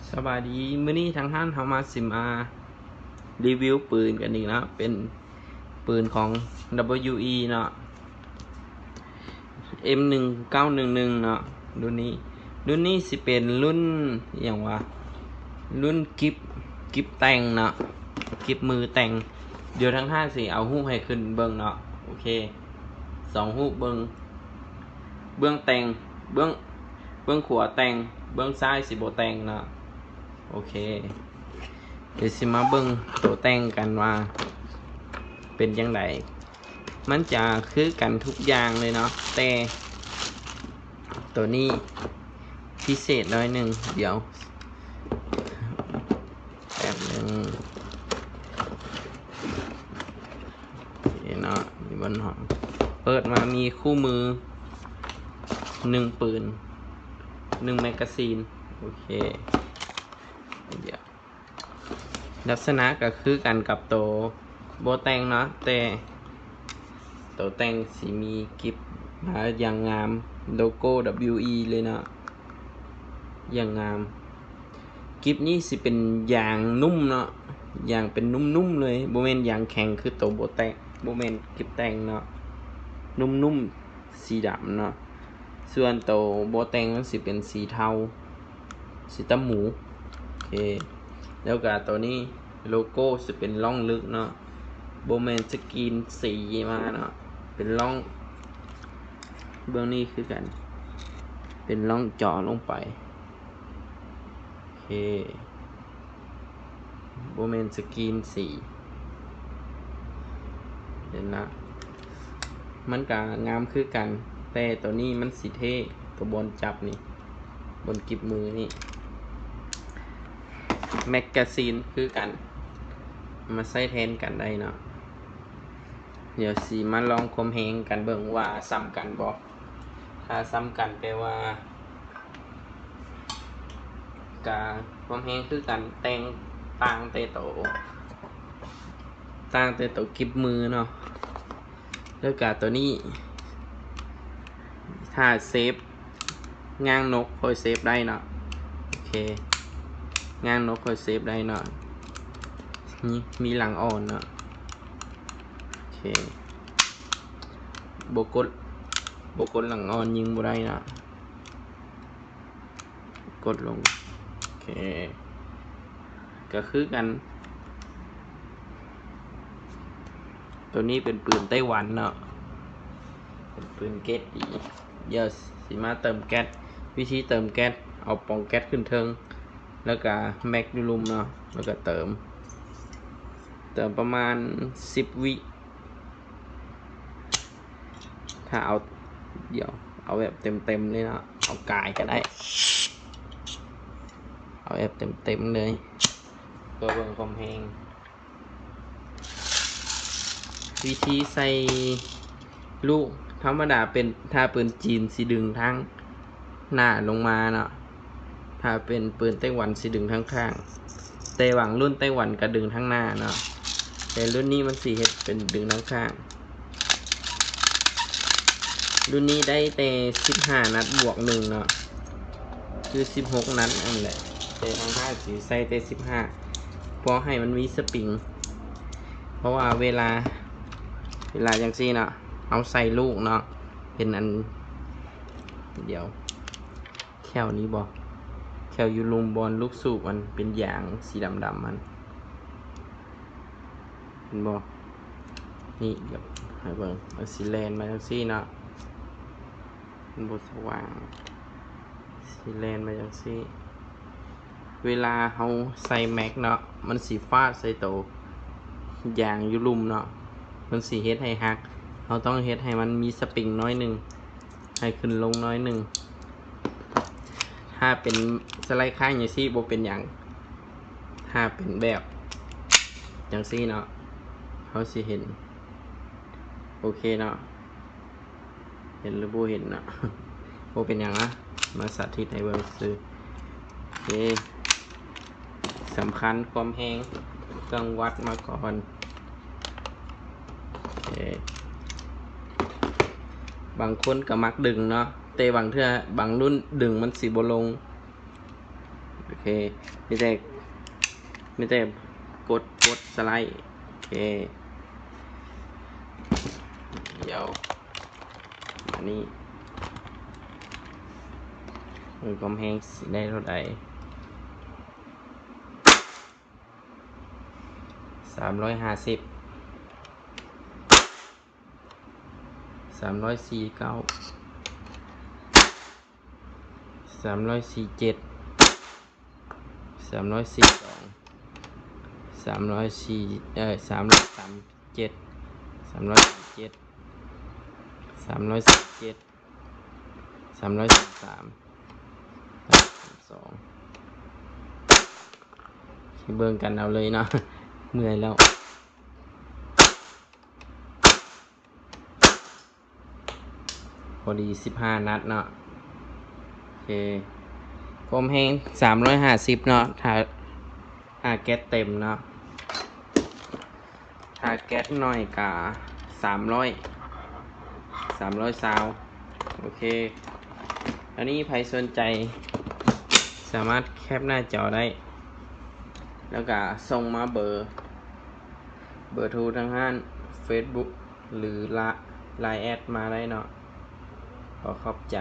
สบายดีมื้อนี้ทางห้านเขามาสิมารีวิวปืนกันอีกนะเป็นปืนของ WE เนาะ M1911 เนาะรุ่นนี้สิเป็นรุ่นอย่างว่ารุ่นกิฟแต่งเนาะกิฟมือแต่งเดี๋ยวทั้งห้าสิเอาหูปให้ขึ้นเบิ่งเนาะโอเค2หูปเบื้องแต่งเบื้องขวาแต่งเบื้องซ้ายสิบ่แต่งเนาะโอเคเดี๋ยวสิมาเบิ่งตัวแต่งกันว่าเป็นยังไงมันจะคือกันทุกอย่างเลยเนาะแต่ตัวนี้พิเศษน้อยหนึ่งเดี๋ยวแบบนึงเนาะอยู่บนห้องเปิดมามีคู่มือ1ปืน1แมกกาซีนโอเคเดี๋ยวลักษณะก็คือกันกับตัวโบแต่งเนาะแต่ตัวแต่งสีมีกิฟมาอย่างงามโลโก้ WE เลยเนาะอย่างงามกิฟนี่สิเป็นยางนุ่มเนาะยางเป็นนุ่มๆเลยโบเมนยางแข็งคือตัวโบแต่งโบเมนกิฟแต่งเนาะนุ่มๆสีดำเนาะส่วนตัวโบแต่งมันสิเป็นสีเทาสีตะหมูโอเคแล้วก็ตัวนี้โลโก้จะเป็นร่องลึกเนาะโบแมนสกรีนสีมาเนาะเป็นร่องเบื้องนี้คือกันเป็นร่องเจาะลงไปโอเคโบแมนสกรีนสีเห็นนะมันก็งามคือกันแต่ตัวนี้มันสีเท่ตัวบนจับนี่บนกิบมือนี่แมกกาซีนคือกันมาใส่แทนกันได้เนาะเดี๋ยวสีมาลองคมแหงกันเบิ่งว่าซ้ำกันบ่ถ้าซ้ำกันแปลว่ากาความแหงคือกันแต่งต่างแต่โตกิบมือเนาะแล้วก็ตัวนี้ถ้าเซฟง้างนกคอยเซฟได้เนาะโอเคง้างนกคอยเซฟได้เนาะนี่มีหลังอ่อนเนาะโอเคบกดหลังอ่อนยิงบ่ได้เนาะกดลงโอเคก็คือกันตัวนี้เป็นปืนไต้หวันเนาะเป็นปืนเกตดีเดี๋ยวสิมาเติมแก๊สวิธีเติมแก๊สเอาปองแก๊สขึ้นเทิงแล้วก็แม็กดูลุมเนาะแล้วก็เติมประมาณ10 วิถ้าเอาเดี๋ยวเอาแบบเต็มเลยเนาะเอากายก็ได้เอาแบบเต็มเลยตัวเบิ่งความแห้งวิธีใส่ลูกธรรมดาเป็นถ้าปืนจีนสิดึงทั้งหน้าลงมาเนาะถ้าเป็นปืนไต้หวันสิดึงทั้งข้างแต่หวังรุ่นไต้หวันก็ดึงทั้งหน้าเนาะแต่รุ่นนี้มันสีเฮ็ดเป็นดึงทั้งข้างรุ่นนี้ได้แต่15 นัดบวก1เนาะคือ16 นัดนั่นแหละแต่ทาง5สีใส่แต่15เพราะให้มันมีสปริงเพราะว่าเวลาอย่างซี่เนาะเอาใส่ลูกเนาะเป็นอันเดี๋ยวแถวนี้บอกแถวยูลุมบอลลูกสูบมันเป็นยางสีดำมันเห็นบอกนี่เดี๋ยวให้เบิ่งเอาสีแลนมาจังซี่เนาะเป็นบทสว่างสีแลนมาจังซี่เวลาเขาใส่แม็กเนาะมันสีฟาดใส่โตยางยูลุมเนาะมันสีเฮ็ดให้ฮักเราต้องเฮ็ดให้มันมีสปริงน้อยหนึ่งให้ขึ้นลงน้อยหนึ่งถ้าเป็นสไลด์ข้างอย่างซี่โบเป็นอย่างถ้าเป็นแบบอย่างซี่เนาะเขาสิเห็นโอเคเนาะเห็นหรือโบเห็นเนาะโบเป็นอย่างนะมาสาธิตให้เบิ่งซื้อโอเคสำคัญความแห้งต้องวัดมาก่อนโอเคบางคนก็มักดึงเนาะแต่บางรุ่นดึงมันสีบลง เคไม่แต่กดสไลด์โอเคเดี๋ยวอันนี้ความแห้งสิได้เท่าไหร่350 349 347 342 337 เบิ่งกันเอาเลยเนาะ เมื่อยแล้วพอดี15 นัดเนาะโอเคความแห้ง350เนาะถ้าแก๊สเต็มเนาะถ้าแก๊สน้อยกะ300 ซาวโอเคอันนี้ใครสนใจสามารถแคปหน้าจอได้แล้วก็ส่งมาเบอร์โทรทางห้าน Facebook หรือไลน์แอดมาได้เนาะขอขอบใจ